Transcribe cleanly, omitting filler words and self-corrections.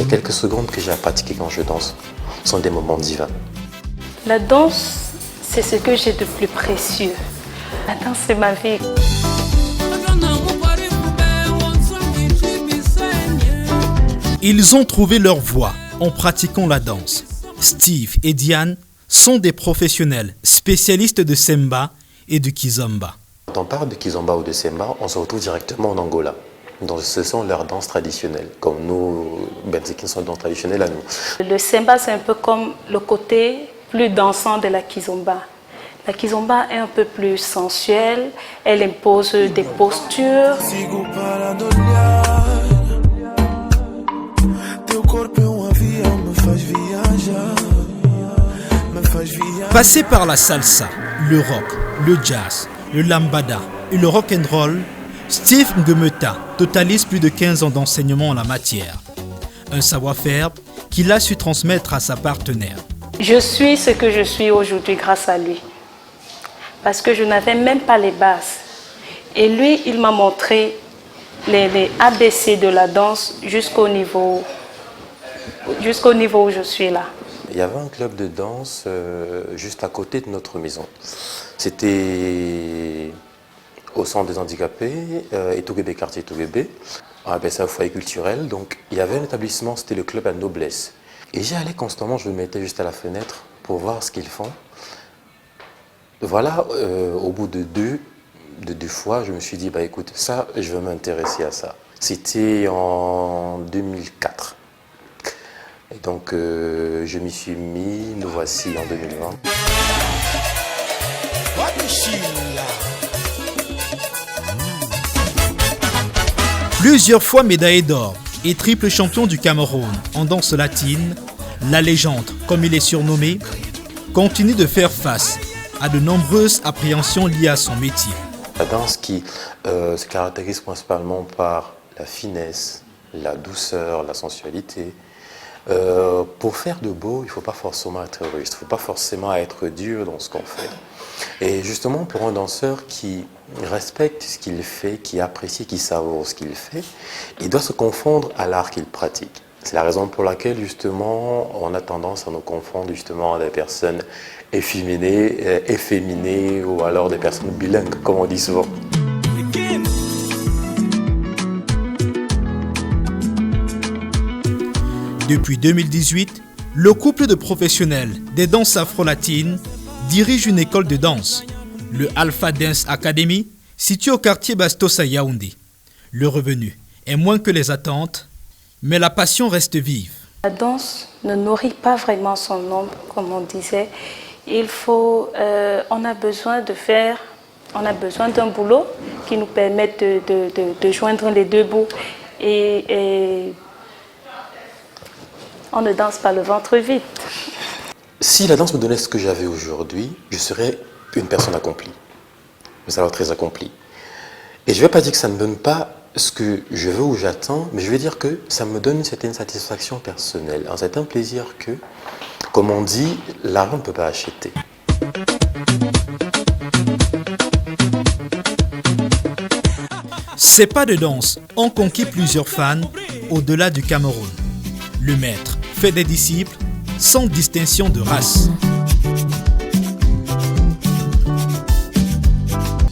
quelques secondes que j'ai à pratiquer quand je danse sont des moments divins. La danse, c'est ce que j'ai de plus précieux. La danse, c'est ma vie. Ils ont trouvé leur voie en pratiquant la danse. Steve et Diane sont des professionnels spécialistes de Semba et de Kizomba. Quand on parle de Kizomba ou de Semba, on se retrouve directement en Angola. Donc ce sont leurs danses traditionnelles, comme nous, Benzikin sont danses traditionnelles à nous. Le Semba, c'est un peu comme le côté plus dansant de la Kizomba. La Kizomba est un peu plus sensuelle, elle impose des postures. Passé par la salsa, le rock, le jazz, le lambada et le rock and roll, Steve Ngometa totalise plus de 15 ans d'enseignement en la matière. Un savoir-faire qu'il a su transmettre à sa partenaire. Je suis ce que je suis aujourd'hui grâce à lui. Parce que je n'avais même pas les bases. Et lui, il m'a montré les ABC de la danse jusqu'au niveau où je suis là. Il y avait un club de danse juste à côté de notre maison. C'était au centre des handicapés, Etougébé, quartier Etougébé. On appelle ça un foyer culturel. Donc il y avait un établissement, c'était le club à noblesse. Et j'y allais constamment, je me mettais juste à la fenêtre pour voir ce qu'ils font. Voilà, au bout de deux fois, je me suis dit, bah écoute, ça, je veux m'intéresser à ça. C'était en 2004. Et donc, je m'y suis mis, nous voici en 2020. Plusieurs fois médaillé d'or et triple champion du Cameroun en danse latine, la légende, comme il est surnommé, continue de faire face à de nombreuses appréhensions liées à son métier. La danse qui se caractérise principalement par la finesse, la douceur, la sensualité. Pour faire de beau, il ne faut pas forcément être rude, il ne faut pas forcément être dur dans ce qu'on fait. Et justement, pour un danseur qui respecte ce qu'il fait, qui apprécie, qui savoure ce qu'il fait, il doit se confondre à l'art qu'il pratique. C'est la raison pour laquelle, justement, on a tendance à nous confondre justement à des personnes efféminées ou alors des personnes bilingues, comme on dit souvent. Depuis 2018, le couple de professionnels des danses afro-latines dirige une école de danse, le Alpha Dance Academy, situé au quartier Bastos à Yaoundé. Le revenu est moins que les attentes, mais la passion reste vive. La danse ne nourrit pas vraiment son ombre, comme on disait. On a besoin d'un boulot qui nous permette de joindre les deux bouts. Et on ne danse pas le ventre vide. Si la danse me donnait ce que j'avais aujourd'hui, je serais une personne accomplie. Mais ça va être très accomplie. Et je ne vais pas dire que ça ne me donne pas ce que je veux ou j'attends, mais je vais dire que ça me donne une certaine satisfaction personnelle, un certain plaisir que, comme on dit, l'argent ne peut pas acheter. Ces pas de danse ont conquis plusieurs fans au-delà du Cameroun. Le maître fait des disciples sans distinction de race.